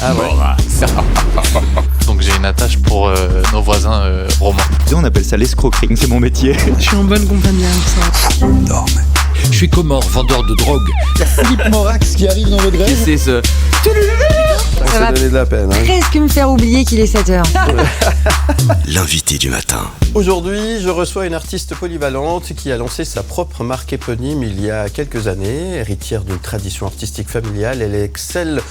Ah ouais. Morax. Donc j'ai une attache pour nos voisins romains. On appelle ça l'escroquerie, c'est mon métier. Je suis en bonne compagnie avec ça. Non, mais... Je suis Comore, vendeur de drogue. Philippe Morax qui arrive dans votre grève. C'est ce... Ça va donné de la peine. presque me faire oublier qu'il est 7h. L'invité du matin. Aujourd'hui, je reçois une artiste polyvalente qui a lancé sa propre marque éponyme il y a quelques années. Héritière d'une tradition artistique familiale, elle excelle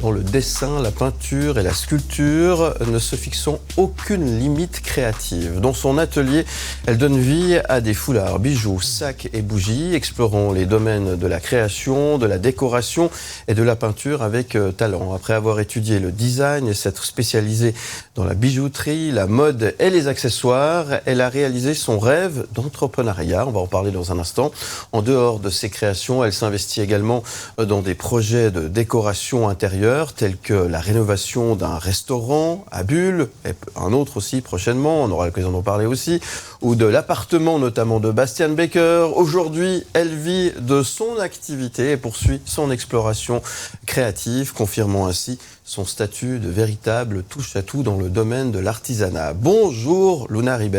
dans le dessin, la peinture et la sculpture, ne se fixant aucune limite créative. Dans son atelier, elle donne vie à des foulards, bijoux, sacs et bougies, explorant les domaines de la création, de la décoration et de la peinture avec talent. Après avoir étudié le design et s'être spécialisée dans la bijouterie, la mode et les accessoires, elle a réalisé son rêve d'entrepreneuriat. On va en parler dans un instant. En dehors de ses créations, elle s'investit également dans des projets de décoration intérieure, tels que la rénovation d'un restaurant à Bulle, et un autre aussi prochainement, on aura l'occasion d'en parler aussi, ou de l'appartement notamment de Bastian Becker. Aujourd'hui, elle vit de son activité et poursuit son exploration créative, confirmant ainsi son statut de véritable touche-à-tout dans le domaine de l'artisanat. Bonjour Luna Ribes.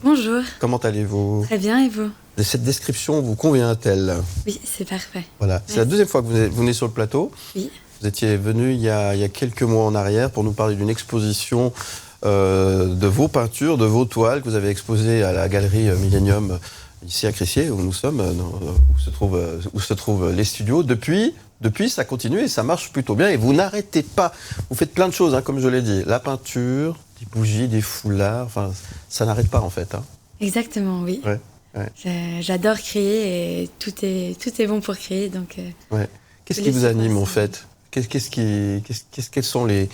Bonjour. Comment allez-vous ? Très bien, et vous ? Cette description vous convient-t-elle ? Oui, c'est parfait. Voilà. C'est la deuxième fois que vous venez sur le plateau. Oui. Vous étiez venu il y a quelques mois en arrière pour nous parler d'une exposition de vos peintures, de vos toiles que vous avez exposées à la galerie Millennium ici à Crissier, où nous sommes, où se trouvent les studios. Depuis, ça continue et ça marche plutôt bien. Et vous n'arrêtez pas. Vous faites plein de choses, comme je l'ai dit. La peinture, des bougies, des foulards. Enfin, ça n'arrête pas, en fait. Exactement, oui. Ouais. J'adore créer et tout est bon pour créer. Donc, ouais. Qu'est-ce qui vous anime, en fait ? Quelles sont les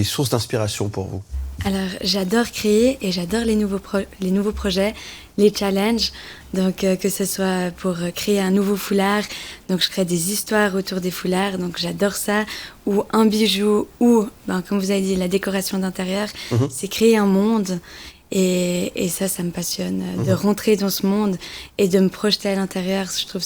sources d'inspiration pour vous ? Alors, j'adore créer et j'adore les nouveaux projets, les challenges. Donc, que ce soit pour créer un nouveau foulard, donc je crée des histoires autour des foulards, donc j'adore ça. Ou un bijou, ou, comme vous avez dit, la décoration d'intérieur, c'est créer un monde. Et ça me passionne, de rentrer dans ce monde et de me projeter à l'intérieur. Je trouve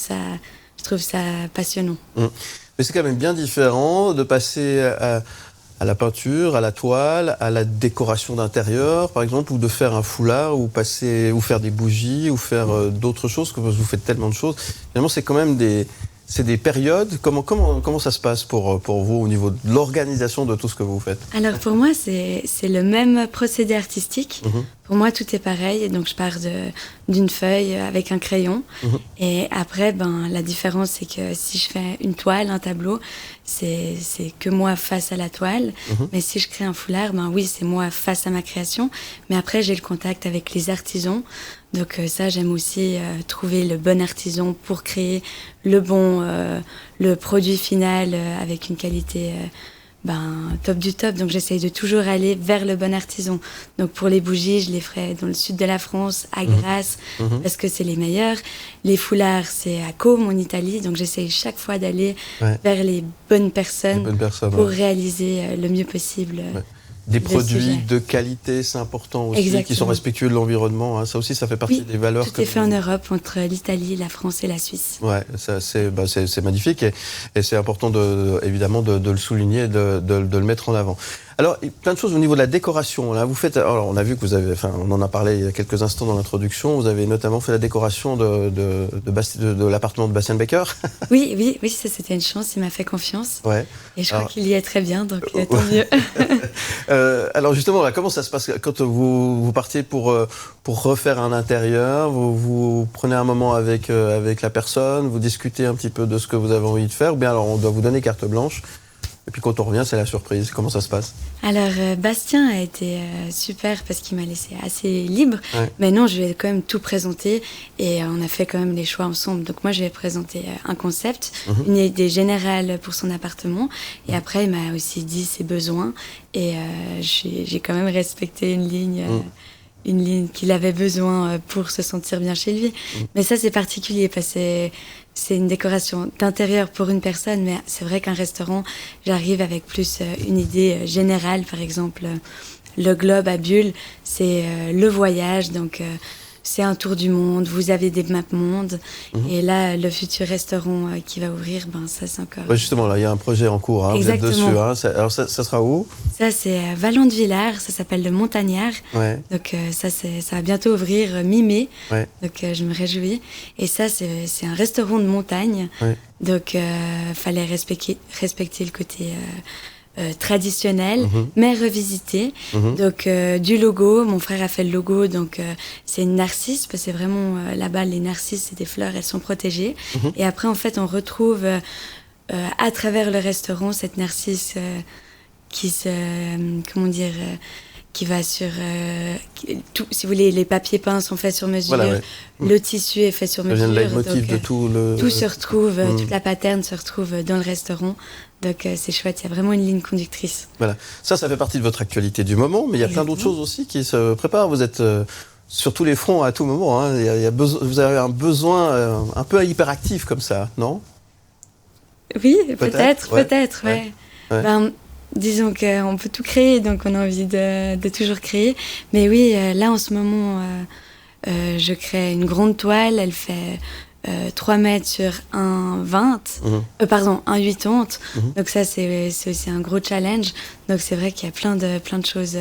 ça passionnant. Mais c'est quand même bien différent de passer à la peinture, à la toile, à la décoration d'intérieur, par exemple, ou de faire un foulard, ou faire des bougies, ou faire d'autres choses, parce que vous faites tellement de choses. Finalement, c'est quand même des périodes. Comment ça se passe pour vous au niveau de l'organisation de tout ce que vous faites ? Alors pour moi, c'est le même procédé artistique. Pour moi, tout est pareil. Donc je pars d'une feuille avec un crayon. Et après, la différence, c'est que si je fais une toile, un tableau, c'est que moi face à la toile. Mais si je crée un foulard, oui, c'est moi face à ma création. Mais après, j'ai le contact avec les artisans. Donc ça, j'aime aussi trouver le bon artisan pour créer le produit final avec une qualité top du top. Donc j'essaye de toujours aller vers le bon artisan. Donc pour les bougies, je les ferai dans le sud de la France, à Grasse, parce que c'est les meilleurs. Les foulards, c'est à Côme, en Italie. Donc j'essaye chaque fois d'aller vers les bonnes personnes, pour réaliser le mieux possible. Des produits de qualité, c'est important aussi, Exactement. Qui sont respectueux de l'environnement. Ça aussi, ça fait partie des valeurs. Tout est fait en Europe, entre l'Italie, la France et la Suisse. Ouais, c'est magnifique et c'est important évidemment de le souligner et de le mettre en avant. Alors, plein de choses au niveau de la décoration. Là, on a vu que on en a parlé il y a quelques instants dans l'introduction. Vous avez notamment fait la décoration de l'appartement de Bastian Becker. Oui, ça c'était une chance. Il m'a fait confiance. Ouais. Et je crois qu'il y est très bien, donc tant mieux. Alors justement, là, comment ça se passe quand vous partiez pour refaire un intérieur ? Vous prenez un moment avec la personne, vous discutez un petit peu de ce que vous avez envie de faire, ou bien alors on doit vous donner carte blanche. Et puis quand on revient, c'est la surprise. Comment ça se passe ? Alors, Bastien a été super parce qu'il m'a laissé assez libre. Ouais. Mais non, je lui ai quand même tout présenté et on a fait quand même les choix ensemble. Donc moi, je lui ai présenté un concept, une idée générale pour son appartement. Et après, il m'a aussi dit ses besoins. Et j'ai quand même respecté une ligne qu'il avait besoin pour se sentir bien chez lui. Mais ça, c'est particulier parce que c'est une décoration d'intérieur pour une personne, mais c'est vrai qu'un restaurant, j'arrive avec plus une idée générale. Par exemple, le Globe à Bulle, c'est le voyage, donc c'est un tour du monde, vous avez des maps monde. Et là, le futur restaurant qui va ouvrir, ça c'est encore... Ouais, justement, là, il y a un projet en cours, hein, vous êtes dessus. Hein. Alors ça sera où? Ça, c'est à Vallon-de-Villars, ça s'appelle le Montagnard. Ouais. Donc ça va bientôt ouvrir mi-mai. Ouais. Donc je me réjouis. Et ça, c'est un restaurant de montagne. Ouais. Donc fallait respecter le côté traditionnel, mais revisité. Donc du logo, mon frère a fait le logo, donc c'est une narcisse, parce que c'est vraiment là-bas les narcisses, c'est des fleurs, elles sont protégées. Et après en fait on retrouve à travers le restaurant cette narcisse qui va sur tout, si vous voulez, les papiers peints sont faits sur mesure, Voilà, ouais. le tissu est fait sur Ça mesure. vient de leitmotiv de tout le... Tout se retrouve, toute la pattern se retrouve dans le restaurant. Donc c'est chouette, il y a vraiment une ligne conductrice. Voilà. Ça fait partie de votre actualité du moment, mais il y a plein d'autres choses aussi qui se préparent. Vous êtes sur tous les fronts à tout moment. Hein. Vous avez un besoin un peu hyperactif comme ça, non? Oui, peut-être, ouais. Disons qu'on peut tout créer, donc on a envie de toujours créer. Mais oui, là en ce moment, je crée une grande toile, elle fait 3 mètres sur 1,20, 1,80. Donc ça, c'est aussi un gros challenge. Donc c'est vrai qu'il y a plein de choses,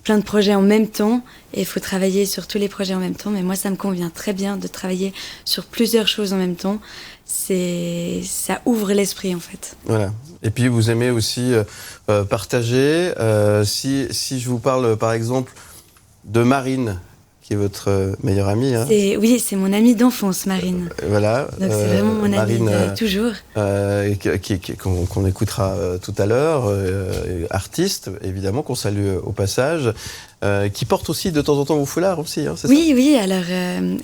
plein de projets en même temps, et il faut travailler sur tous les projets en même temps. Mais moi, ça me convient très bien de travailler sur plusieurs choses en même temps. Ça ouvre l'esprit, en fait. Voilà. Et puis vous aimez aussi partager. Si je vous parle, par exemple, de Marine, qui est votre meilleure amie. Hein. Oui, c'est mon amie d'enfance, Marine. Voilà. Donc c'est vraiment mon amie de toujours. Qu'on écoutera tout à l'heure, artiste, évidemment, qu'on salue au passage, qui porte aussi de temps en temps vos foulards aussi, hein, c'est oui, ça? Oui, alors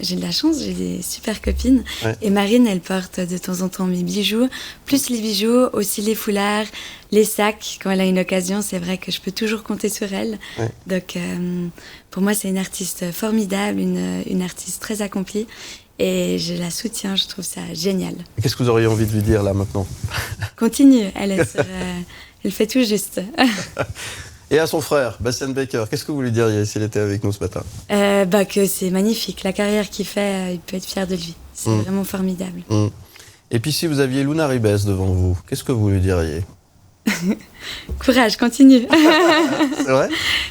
j'ai de la chance, j'ai des super copines. Ouais. Et Marine, elle porte de temps en temps mes bijoux, plus les bijoux, aussi les foulards, les sacs. Quand elle a une occasion, c'est vrai que je peux toujours compter sur elle. Ouais. Donc pour moi, c'est une artiste formidable, une artiste très accomplie. Et je la soutiens, je trouve ça génial. Qu'est-ce que vous auriez envie de lui dire là maintenant? Continue, elle fait tout juste. Et à son frère, Bastien Baker, qu'est-ce que vous lui diriez s'il était avec nous ce matin? Que c'est magnifique. La carrière qu'il fait, il peut être fier de lui. C'est vraiment formidable. Et puis si vous aviez Luna Ribes devant vous, qu'est-ce que vous lui diriez? Courage, continue. C'est vrai?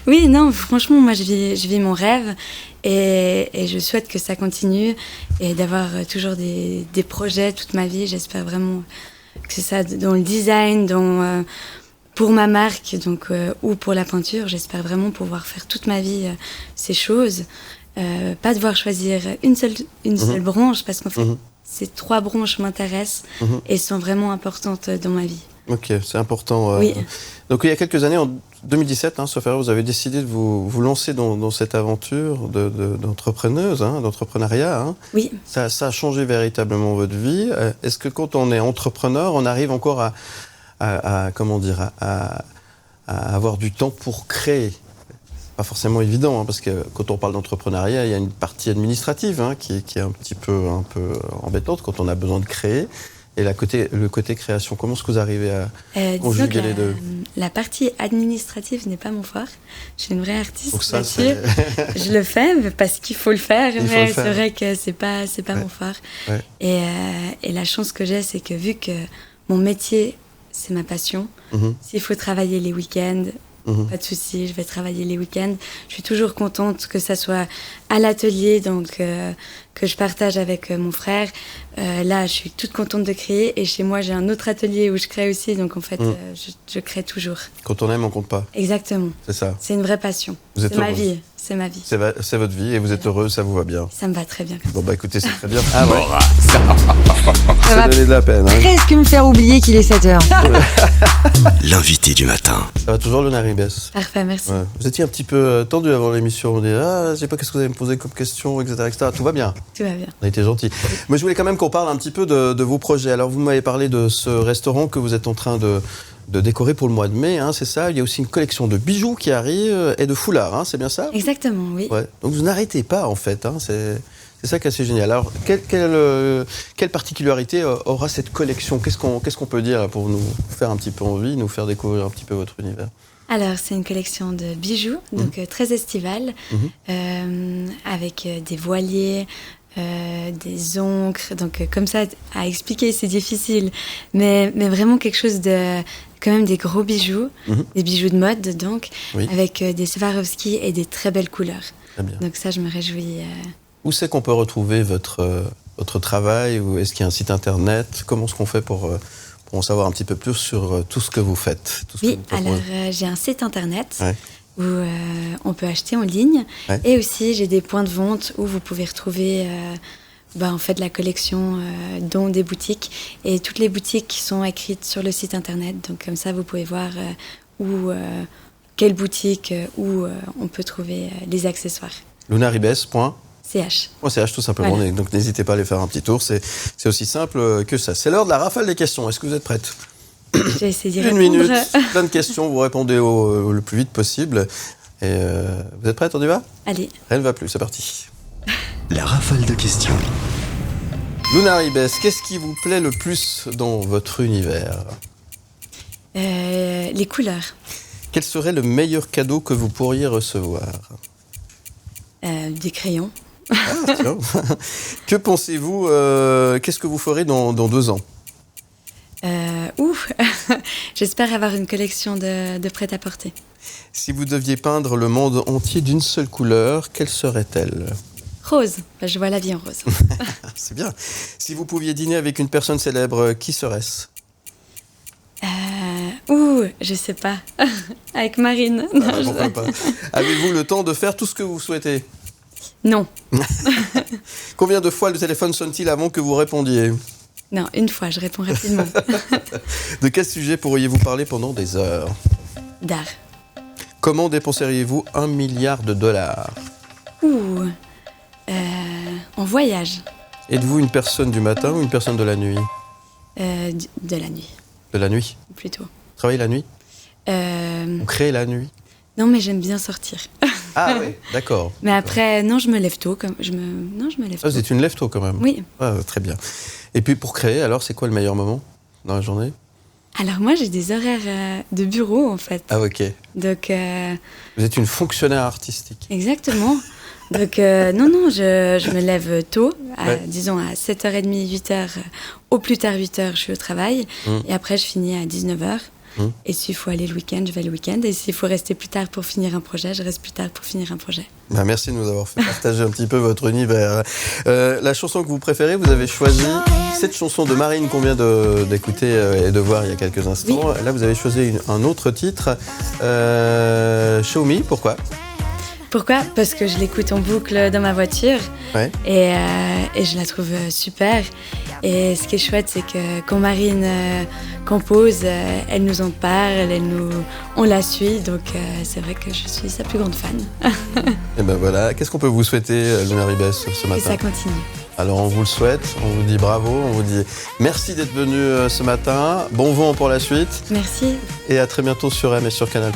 Oui, non, franchement, moi je vis mon rêve et je souhaite que ça continue et d'avoir toujours des projets toute ma vie. J'espère vraiment que c'est ça dans le design, pour ma marque, donc, ou pour la peinture. J'espère vraiment pouvoir faire toute ma vie ces choses. Pas devoir choisir une seule branche, parce qu'en fait, ces 3 branches m'intéressent et sont vraiment importantes dans ma vie. Ok, c'est important. Oui. Donc il y a quelques années, en 2017, sauf erreur, vous avez décidé de vous lancer dans cette aventure d'entrepreneuse, d'entrepreneuriat. Hein. Oui. Ça a changé véritablement votre vie. Est-ce que quand on est entrepreneur, on arrive encore à avoir du temps pour créer? Pas forcément évident, parce que quand on parle d'entrepreneuriat, il y a une partie administrative qui est un peu embêtante quand on a besoin de créer. Et le côté création, comment est-ce que vous arrivez à conjuguer les deux? La partie administrative n'est pas mon fort. Je suis une vraie artiste. Donc ça, je le fais parce qu'il faut le faire, mais c'est vrai que c'est pas mon fort. Ouais. Et la chance que j'ai, c'est que vu que mon métier, c'est ma passion, s'il faut travailler les week-ends, pas de souci, je vais travailler les week-ends. Je suis toujours contente que ça soit à l'atelier, donc que je partage avec mon frère. Là, je suis toute contente de créer, et chez moi, j'ai un autre atelier où je crée aussi, donc en fait, je crée toujours. Quand on aime, on compte pas. Exactement. C'est ça. C'est une vraie passion. Vous êtes ma vie. C'est ma vie. C'est votre vie, et vous êtes heureux, ça vous va bien. Ça me va très bien. Bon, écoutez, c'est très bien. Ah ouais. Ça va donné de la peine. presque me faire oublier qu'il est 7h. L'invité du matin. Ça va toujours, Luna Ribes? Parfait, merci. Ouais. Vous étiez un petit peu tendu avant l'émission. On dit, je sais pas qu'est-ce que vous allez me poser comme question, etc. Tout va bien. Tout va bien. On a été gentil. Moi, je voulais quand même qu'on parle un petit peu de vos projets. Alors, vous m'avez parlé de ce restaurant que vous êtes en train de décorer pour le mois de mai, c'est ça? Il y a aussi une collection de bijoux qui arrive et de foulards, c'est bien ça? Exactement, oui. Ouais. Donc, vous n'arrêtez pas, en fait. C'est ça qui est assez génial. Alors, quelle particularité aura cette collection? Qu'est-ce qu'on peut dire pour nous faire un petit peu envie, nous faire découvrir un petit peu votre univers? Alors, c'est une collection de bijoux, donc très estivale, avec des voiliers, des encres. Donc, comme ça, à expliquer, c'est difficile. Mais vraiment quelque chose de... Quand même des gros bijoux, des bijoux de mode, donc, avec des Swarovski et des très belles couleurs. Très bien. Donc ça, je me réjouis. Où c'est qu'on peut retrouver votre travail? Ou est-ce qu'il y a un site internet? Comment est-ce qu'on fait pour en savoir un petit peu plus sur tout ce que vous faites? Oui, alors j'ai un site internet où on peut acheter en ligne. Et aussi, j'ai des points de vente où vous pouvez retrouver en fait, la collection dont des boutiques. Et toutes les boutiques sont écrites sur le site internet. Donc comme ça, vous pouvez voir quelle boutique, où on peut trouver les accessoires. lunaribes.ch. .ch tout simplement, voilà. Donc n'hésitez pas à aller faire un petit tour, c'est aussi simple que ça. C'est l'heure de la rafale des questions, est-ce que vous êtes prête? J'ai essayé d'y répondre. 1 minute, plein de questions, vous répondez le plus vite possible. Et vous êtes prête, on y va? Allez. Rien ne va plus, c'est parti. La rafale de questions. Lunaribes, qu'est-ce qui vous plaît le plus dans votre univers? Les couleurs. Quel serait le meilleur cadeau que vous pourriez recevoir? Des crayons. Ah, tiens. Que pensez-vous, qu'est-ce que vous ferez dans 2 ans? J'espère avoir une collection de prêt-à-porter. Si vous deviez peindre le monde entier d'une seule couleur, quelle serait-elle? Rose. Je vois la vie en rose. C'est bien. Si vous pouviez dîner avec une personne célèbre, qui serait-ce? Je sais pas. Avec Marine. Pourquoi pas. Avez-vous le temps de faire tout ce que vous souhaitez? Non. Combien de fois le téléphone sonne-t-il avant que vous répondiez? Non, une fois, je réponds rapidement. De quel sujet pourriez-vous parler pendant des heures? D'art. Comment dépenseriez-vous $1 milliard? En voyage. Êtes-vous une personne du matin ou une personne de la nuit? De la nuit. De la nuit? Plutôt. Travaillez la nuit? Vous créez la nuit? Non, mais j'aime bien sortir. Ah oui, d'accord. Mais après, non, je me lève tôt. Je me lève tôt. Vous êtes une lève-tôt quand même? Oui. Ah, très bien. Et puis pour créer, alors, c'est quoi le meilleur moment dans la journée? Alors moi, j'ai des horaires de bureau, en fait. Ah, ok. Donc... Vous êtes une fonctionnaire artistique? Exactement. Donc, non, je me lève tôt, disons à 7h30, 8h, au plus tard 8h, je suis au travail. Et après, je finis à 19h. Et s'il faut aller le week-end, je vais le week-end. Et s'il faut rester plus tard pour finir un projet, je reste plus tard pour finir un projet. Merci de nous avoir fait partager un petit peu votre univers. La chanson que vous préférez, vous avez choisi cette chanson de Marine qu'on vient d'écouter et de voir il y a quelques instants. Oui. Là, vous avez choisi un autre titre, Show Me, pourquoi? Pourquoi? Parce que je l'écoute en boucle dans ma voiture et je la trouve super. Et ce qui est chouette, c'est que quand Marine compose, elle nous en parle, on la suit. Donc c'est vrai que je suis sa plus grande fan. Et ben voilà, qu'est-ce qu'on peut vous souhaiter, Lunaribes, ce matin? Et ça continue. Alors on vous le souhaite, on vous dit bravo, on vous dit merci d'être venu ce matin, bon vent pour la suite. Merci. Et à très bientôt sur M et sur Canal+.